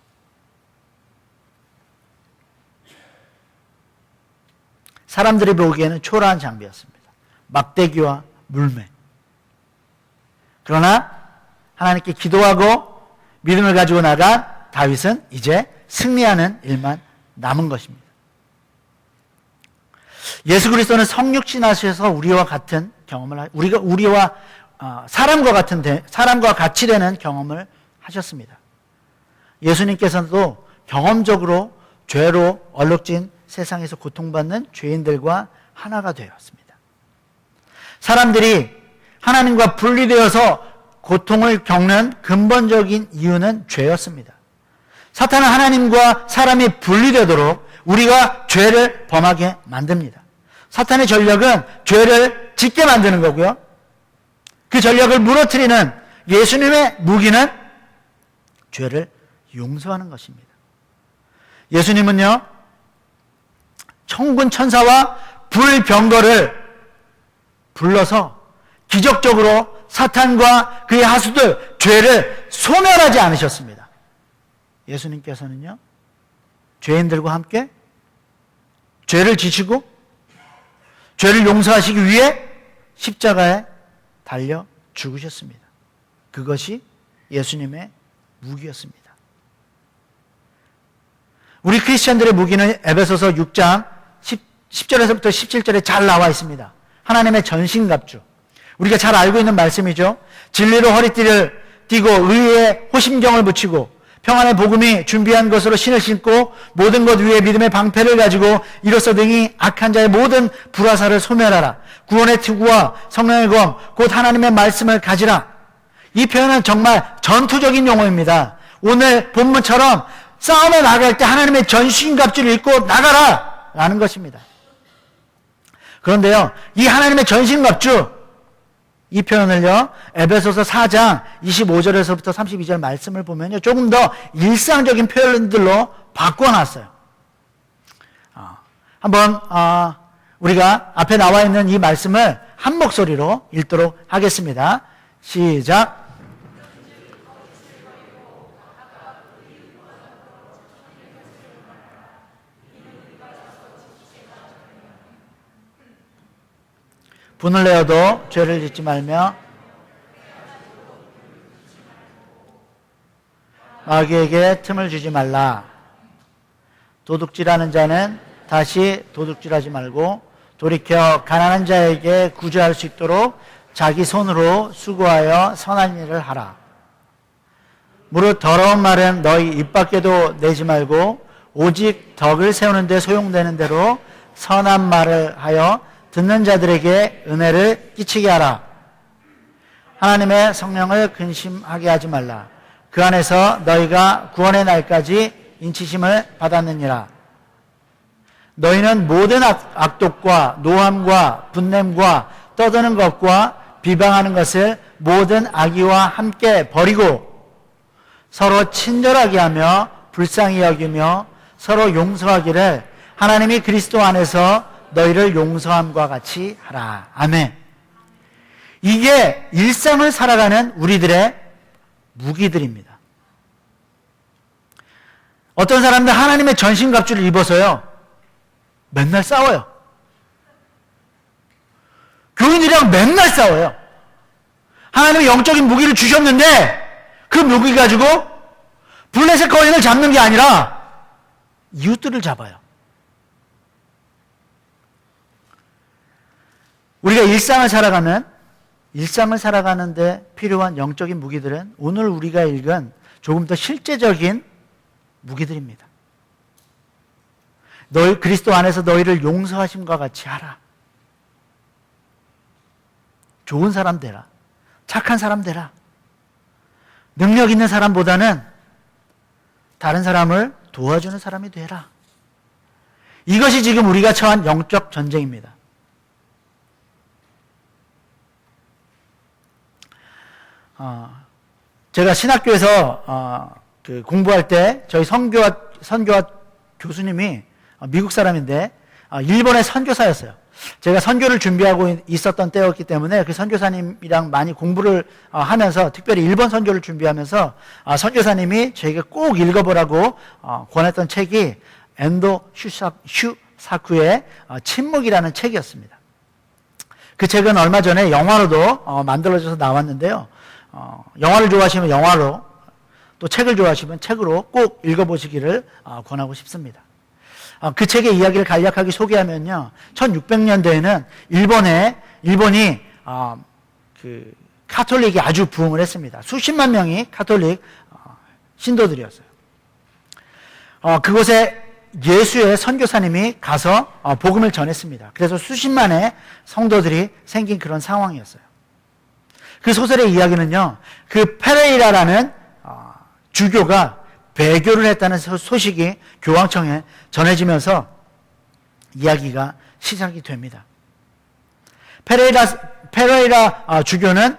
사람들이 보기에는 초라한 장비였습니다. 막대기와 물매. 그러나 하나님께 기도하고 믿음을 가지고 나간 다윗은 이제 승리하는 일만 남은 것입니다. 예수 그리스도는 성육신 하셔서 우리와 같은 경험을, 우리와 사람과 같이 되는 경험을 하셨습니다. 예수님께서도 경험적으로 죄로 얼룩진 세상에서 고통받는 죄인들과 하나가 되었습니다. 사람들이 하나님과 분리되어서 고통을 겪는 근본적인 이유는 죄였습니다. 사탄은 하나님과 사람이 분리되도록 우리가 죄를 범하게 만듭니다. 사탄의 전략은 죄를 짓게 만드는 거고요. 그 전략을 무너뜨리는 예수님의 무기는 죄를 용서하는 것입니다. 예수님은요, 천군 천사와 불병거를 불러서 기적적으로 사탄과 그의 하수들, 죄를 소멸하지 않으셨습니다. 예수님께서는요, 죄인들과 함께 죄를 지시고 죄를 용서하시기 위해 십자가에 달려 죽으셨습니다. 그것이 예수님의 무기였습니다. 우리 크리스천들의 무기는 에베소서 6장 10절에서부터 17절에 잘 나와 있습니다. 하나님의 전신갑주. 우리가 잘 알고 있는 말씀이죠. 진리로 허리띠를 띠고 의에 호심경을 붙이고 평안의 복음이 준비한 것으로 신을 신고 모든 것 위에 믿음의 방패를 가지고 이로써 등이 악한 자의 모든 불화살을 소멸하라. 구원의 투구와 성령의 검 곧 하나님의 말씀을 가지라. 이 표현은 정말 전투적인 용어입니다. 오늘 본문처럼 싸움에 나갈 때 하나님의 전신갑주를 입고 나가라 라는 것입니다. 그런데요, 이 하나님의 전신갑주, 이 표현을요, 에베소서 4장 25절에서부터 32절 말씀을 보면요, 조금 더 일상적인 표현들로 바꿔놨어요. 한번 우리가 앞에 나와 있는 이 말씀을 한 목소리로 읽도록 하겠습니다. 시작. 분을 내어도 죄를 짓지 말며 마귀에게 틈을 주지 말라. 도둑질하는 자는 다시 도둑질하지 말고 돌이켜 가난한 자에게 구제할 수 있도록 자기 손으로 수고하여 선한 일을 하라. 무릇 더러운 말은 너희 입 밖에도 내지 말고 오직 덕을 세우는 데 소용되는 대로 선한 말을 하여 듣는 자들에게 은혜를 끼치게 하라. 하나님의 성령을 근심하게 하지 말라. 그 안에서 너희가 구원의 날까지 인치심을 받았느니라. 너희는 모든 악독과 노함과 분냄과 떠드는 것과 비방하는 것을 모든 악의와 함께 버리고 서로 친절하게 하며 불쌍히 여기며 서로 용서하기를 하나님이 그리스도 안에서 너희를 용서함과 같이 하라. 아멘. 이게 일상을 살아가는 우리들의 무기들입니다. 어떤 사람들 하나님의 전신갑주를 입어서요, 맨날 싸워요. 교인들이랑 맨날 싸워요. 하나님의 영적인 무기를 주셨는데 그 무기 가지고 블레셋 거인을 잡는 게 아니라 이웃들을 잡아요. 우리가 일상을 살아가는데 필요한 영적인 무기들은 오늘 우리가 읽은 조금 더 실제적인 무기들입니다. 너희 그리스도 안에서 너희를 용서하심과 같이 하라. 좋은 사람 되라. 착한 사람 되라. 능력 있는 사람보다는 다른 사람을 도와주는 사람이 되라. 이것이 지금 우리가 처한 영적 전쟁입니다. 제가 신학교에서 공부할 때 저희 선교학 교수님이 미국 사람인데 일본의 선교사였어요. 제가 선교를 준비하고 있었던 때였기 때문에 그 선교사님이랑 많이 공부를 하면서, 특별히 일본 선교를 준비하면서 선교사님이 저에게 꼭 읽어보라고 권했던 책이 엔도 슈사쿠의 침묵이라는 책이었습니다. 그 책은 얼마 전에 영화로도 만들어져서 나왔는데요. 영화를 좋아하시면 영화로, 또 책을 좋아하시면 책으로 꼭 읽어보시기를 권하고 싶습니다. 그 책의 이야기를 간략하게 소개하면요, 1600년대에는 일본이 그 카톨릭이 아주 부흥을 했습니다. 수십만 명이 카톨릭 신도들이었어요. 그곳에 예수의 선교사님이 가서 복음을 전했습니다. 그래서 수십만의 성도들이 생긴 그런 상황이었어요. 그 소설의 이야기는요, 그 페레이라라는 주교가 배교를 했다는 소식이 교황청에 전해지면서 이야기가 시작이 됩니다. 페레이라 주교는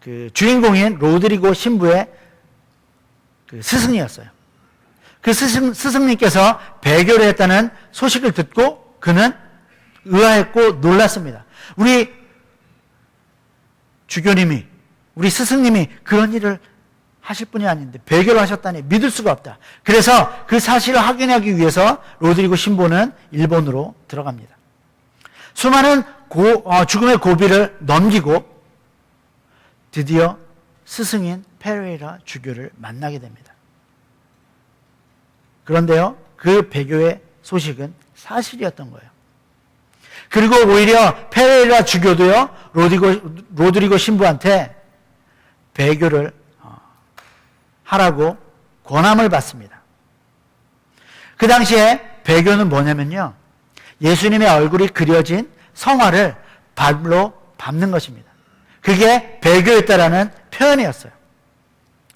그 주인공인 로드리고 신부의 그 스승이었어요. 그 스승님께서 배교를 했다는 소식을 듣고 그는 의아했고 놀랐습니다. 우리 주교님이, 우리 스승님이 그런 일을 하실 분이 아닌데 배교를 하셨다니 믿을 수가 없다. 그래서 그 사실을 확인하기 위해서 로드리고 신부는 일본으로 들어갑니다. 수많은 죽음의 고비를 넘기고 드디어 스승인 페레이라 주교를 만나게 됩니다. 그런데요, 그 배교의 소식은 사실이었던 거예요. 그리고 오히려 페레이라 주교도요, 로드리고 신부한테 배교를 하라고 권함을 받습니다. 그 당시에 배교는 뭐냐면요, 예수님의 얼굴이 그려진 성화를 발로 밟는 것입니다. 그게 배교였다라는 표현이었어요.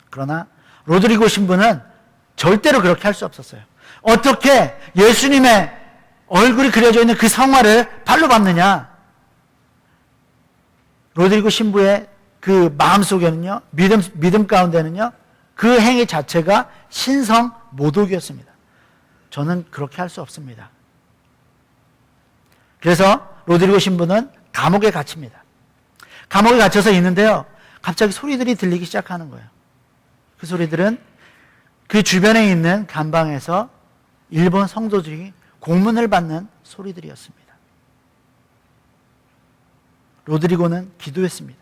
그러나 로드리고 신부는 절대로 그렇게 할 수 없었어요. 어떻게 예수님의 얼굴이 그려져 있는 그 성화를 발로 밟느냐? 로드리고 신부의 그 마음속에는요, 믿음 가운데는요, 그 행위 자체가 신성 모독이었습니다. 저는 그렇게 할 수 없습니다. 그래서 로드리고 신부는 감옥에 갇힙니다. 감옥에 갇혀서 있는데요, 갑자기 소리들이 들리기 시작하는 거예요. 그 소리들은 그 주변에 있는 감방에서 일본 성도들이 공문을 받는 소리들이었습니다. 로드리고는 기도했습니다.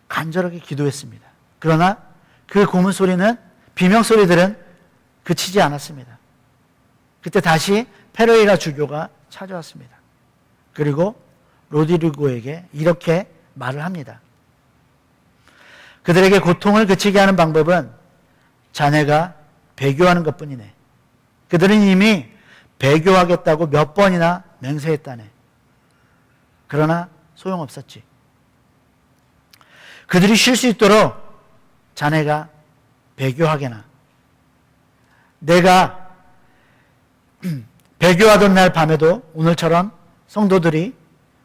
간절하게 기도했습니다. 그러나 그 고문 소리는, 비명 소리들은 그치지 않았습니다. 그때 다시 페레이라 주교가 찾아왔습니다. 그리고 로드리고에게 이렇게 말을 합니다. 그들에게 고통을 그치게 하는 방법은 자네가 배교하는 것뿐이네. 그들은 이미 배교하겠다고 몇 번이나 맹세했다네. 그러나 소용없었지. 그들이 쉴 수 있도록 자네가 배교하게나. 내가 배교하던 날 밤에도 오늘처럼 성도들이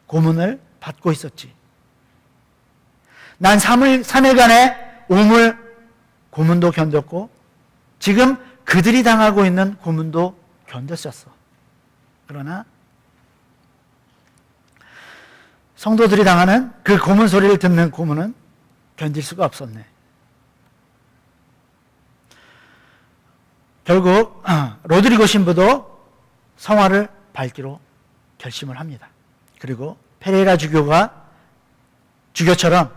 고문을 받고 있었지. 난 3일간의 오물 고문도 견뎠고 지금 그들이 당하고 있는 고문도 견뎠었어. 그러나 성도들이 당하는 그 고문 소리를 듣는 고문은 견딜 수가 없었네. 결국 로드리고 신부도 성화를 밟기로 결심을 합니다. 그리고 페레이라 주교처럼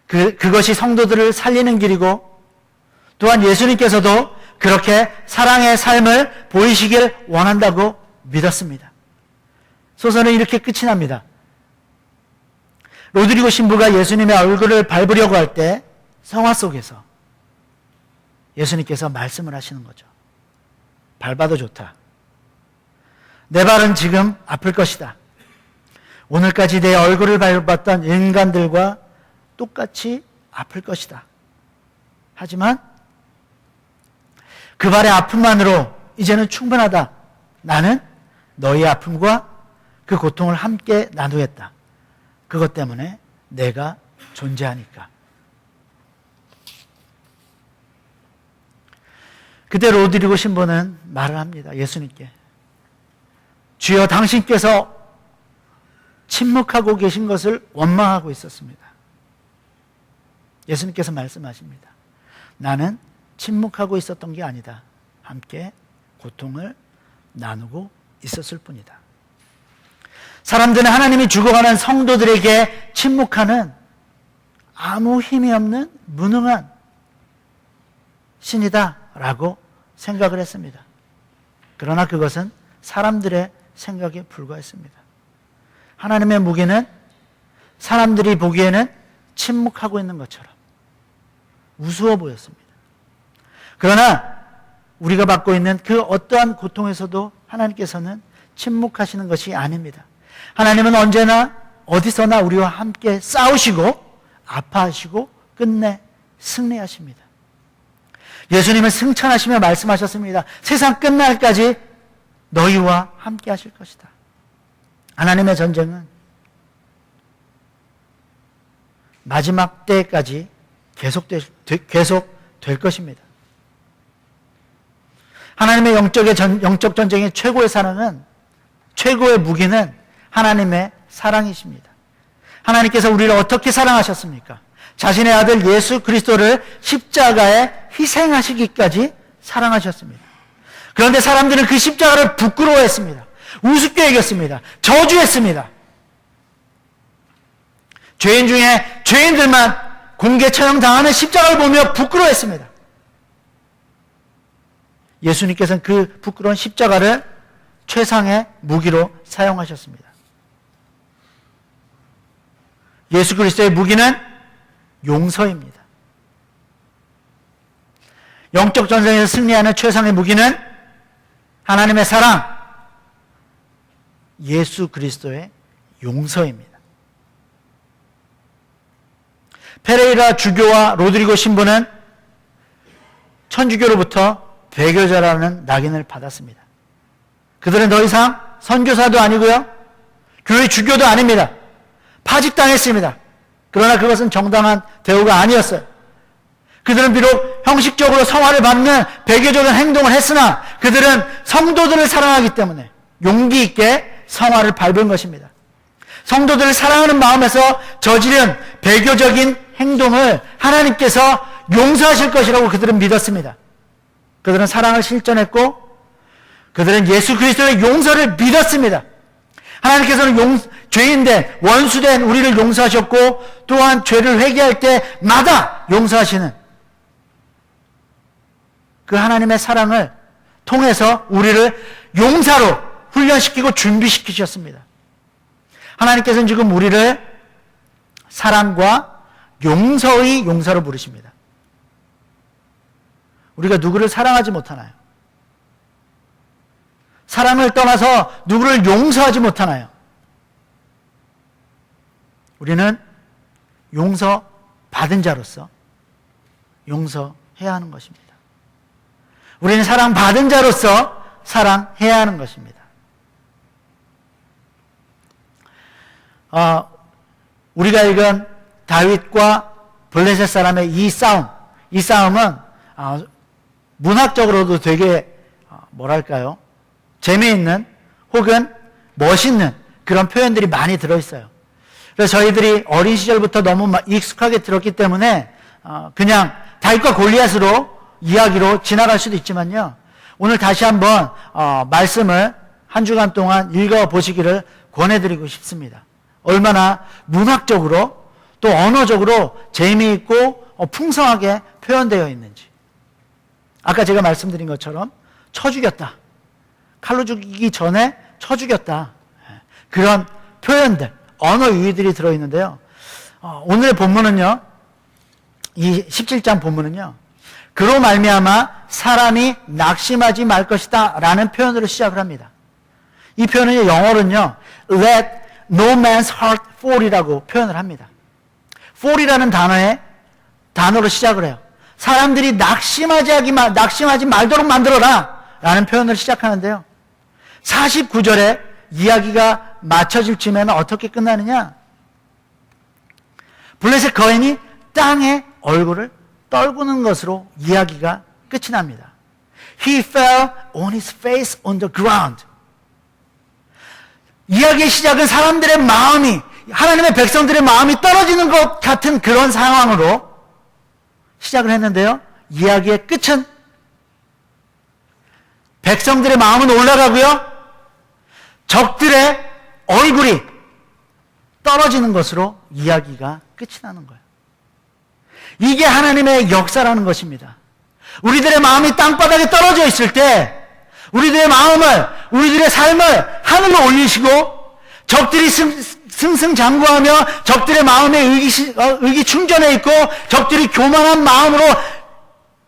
그것이 성도들을 살리는 길이고, 또한 예수님께서도 그렇게 사랑의 삶을 보이시길 원한다고 믿었습니다. 소설은 이렇게 끝이 납니다. 로드리고 신부가 예수님의 얼굴을 밟으려고 할 때 성화 속에서 예수님께서 말씀을 하시는 거죠. 밟아도 좋다. 내 발은 지금 아플 것이다. 오늘까지 내 얼굴을 밟았던 인간들과 똑같이 아플 것이다. 하지만 그 발의 아픔만으로 이제는 충분하다. 나는 너희 아픔과 그 고통을 함께 나누겠다. 그것 때문에 내가 존재하니까. 그때 로드리고 신부는 말을 합니다. 예수님께. 주여 당신께서 침묵하고 계신 것을 원망하고 있었습니다. 예수님께서 말씀하십니다. 나는 침묵하고 있었던 게 아니다. 함께 고통을 나누고 있었을 뿐이다. 사람들은 하나님이 죽어가는 성도들에게 침묵하는 아무 힘이 없는 무능한 신이다라고 생각을 했습니다. 그러나 그것은 사람들의 생각에 불과했습니다. 하나님의 무게는 사람들이 보기에는 침묵하고 있는 것처럼 우스워 보였습니다. 그러나 우리가 받고 있는 그 어떠한 고통에서도 하나님께서는 침묵하시는 것이 아닙니다. 하나님은 언제나 어디서나 우리와 함께 싸우시고 아파하시고 끝내 승리하십니다. 예수님은 승천하시며 말씀하셨습니다. 세상 끝날까지 너희와 함께 하실 것이다. 하나님의 전쟁은 마지막 때까지 계속될 것입니다. 하나님의 영적 전쟁의 최고의 사랑은, 최고의 무기는 하나님의 사랑이십니다. 하나님께서 우리를 어떻게 사랑하셨습니까? 자신의 아들 예수 그리스도를 십자가에 희생하시기까지 사랑하셨습니다. 그런데 사람들은 그 십자가를 부끄러워했습니다. 우습게 여겼습니다. 저주했습니다. 죄인 중에 죄인들만 공개 처형당하는 십자가를 보며 부끄러워했습니다. 예수님께서는 그 부끄러운 십자가를 최상의 무기로 사용하셨습니다. 예수 그리스도의 무기는 용서입니다. 영적 전쟁에서 승리하는 최상의 무기는 하나님의 사랑, 예수 그리스도의 용서입니다. 페레이라 주교와 로드리고 신부는 천주교로부터 배교자라는 낙인을 받았습니다. 그들은 더 이상 선교사도 아니고요, 교회 주교도 아닙니다. 파직당했습니다. 그러나 그것은 정당한 대우가 아니었어요. 그들은 비록 형식적으로 성화를 받는 배교적인 행동을 했으나 그들은 성도들을 사랑하기 때문에 용기 있게 성화를 밟은 것입니다. 성도들을 사랑하는 마음에서 저지른 배교적인 행동을 하나님께서 용서하실 것이라고 그들은 믿었습니다. 그들은 사랑을 실천했고 그들은 예수 그리스도의 용서를 믿었습니다. 하나님께서는 죄인된, 원수된 우리를 용서하셨고 또한 죄를 회개할 때마다 용서하시는 그 하나님의 사랑을 통해서 우리를 용사로 훈련시키고 준비시키셨습니다. 하나님께서는 지금 우리를 사랑과 용서의 용사로 부르십니다. 우리가 누구를 사랑하지 못하나요? 사랑을 떠나서 누구를 용서하지 못하나요? 우리는 용서받은 자로서 용서해야 하는 것입니다. 우리는 사랑받은 자로서 사랑해야 하는 것입니다. 우리가 읽은 다윗과 블레셋 사람의 이 싸움은 문학적으로도 되게 뭐랄까요? 재미있는 혹은 멋있는 그런 표현들이 많이 들어있어요. 그래서 저희들이 어린 시절부터 너무 익숙하게 들었기 때문에 그냥 다윗과 골리앗으로 이야기로 지나갈 수도 있지만요. 오늘 다시 한번 말씀을 한 주간 동안 읽어보시기를 권해드리고 싶습니다. 얼마나 문학적으로 또 언어적으로 재미있고 풍성하게 표현되어 있는지. 아까 제가 말씀드린 것처럼 쳐 죽였다. 칼로 죽이기 전에 쳐 죽였다. 그런 표현들, 언어 유희들이 들어있는데요. 오늘의 본문은요. 이 17장 본문은요. 그로 말미암아 사람이 낙심하지 말 것이다 라는 표현으로 시작을 합니다. 이 표현은 영어로는요. Let no man's heart fall이라고 표현을 합니다. fall이라는 단어로 시작을 해요. 사람들이 낙심하지 말도록 만들어라 라는 표현을 시작하는데요. 49절에 이야기가 맞춰질 쯤에는 어떻게 끝나느냐? 블레셋 거인이 땅에 얼굴을 떨구는 것으로 이야기가 끝이 납니다. He fell on his face on the ground. 이야기의 시작은 사람들의 마음이, 하나님의 백성들의 마음이 떨어지는 것 같은 그런 상황으로 시작을 했는데요. 이야기의 끝은 백성들의 마음은 올라가고요. 적들의 얼굴이 떨어지는 것으로 이야기가 끝이 나는 거예요. 이게 하나님의 역사라는 것입니다. 우리들의 마음이 땅바닥에 떨어져 있을 때 우리들의 마음을, 우리들의 삶을 하늘로 올리시고 적들이 승승장구하며 적들의 마음에 의기 충전해 있고 적들이 교만한 마음으로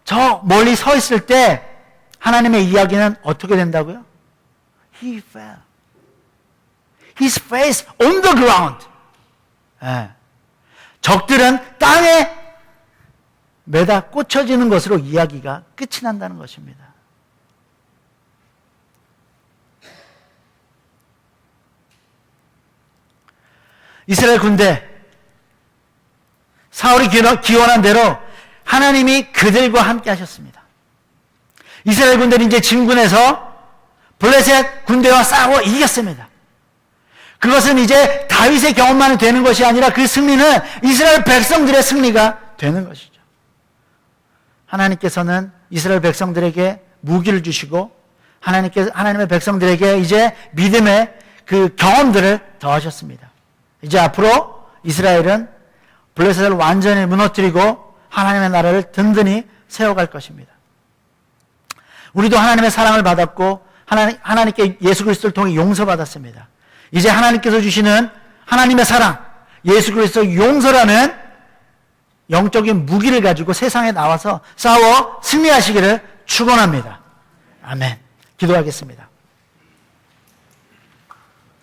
저 멀리 서 있을 때 하나님의 이야기는 어떻게 된다고요? He fell. His face on the ground. 예. 적들은 땅에 매다 꽂혀지는 것으로 이야기가 끝이 난다는 것입니다. 이스라엘 군대, 사울이 기원한 대로 하나님이 그들과 함께 하셨습니다. 이스라엘 군대는 이제 진군해서 블레셋 군대와 싸워 이겼습니다. 그것은 이제 다윗의 경험만 되는 것이 아니라 그 승리는 이스라엘 백성들의 승리가 되는 것이죠. 하나님께서는 이스라엘 백성들에게 무기를 주시고 하나님의 백성들에게 이제 믿음의 그 경험들을 더하셨습니다. 이제 앞으로 이스라엘은 블레셋을 완전히 무너뜨리고 하나님의 나라를 든든히 세워갈 것입니다. 우리도 하나님의 사랑을 받았고 하나님께 예수 그리스도를 통해 용서받았습니다. 이제 하나님께서 주시는 하나님의 사랑, 예수 그리스도의 용서라는 영적인 무기를 가지고 세상에 나와서 싸워 승리하시기를 축원합니다. 아멘. 기도하겠습니다.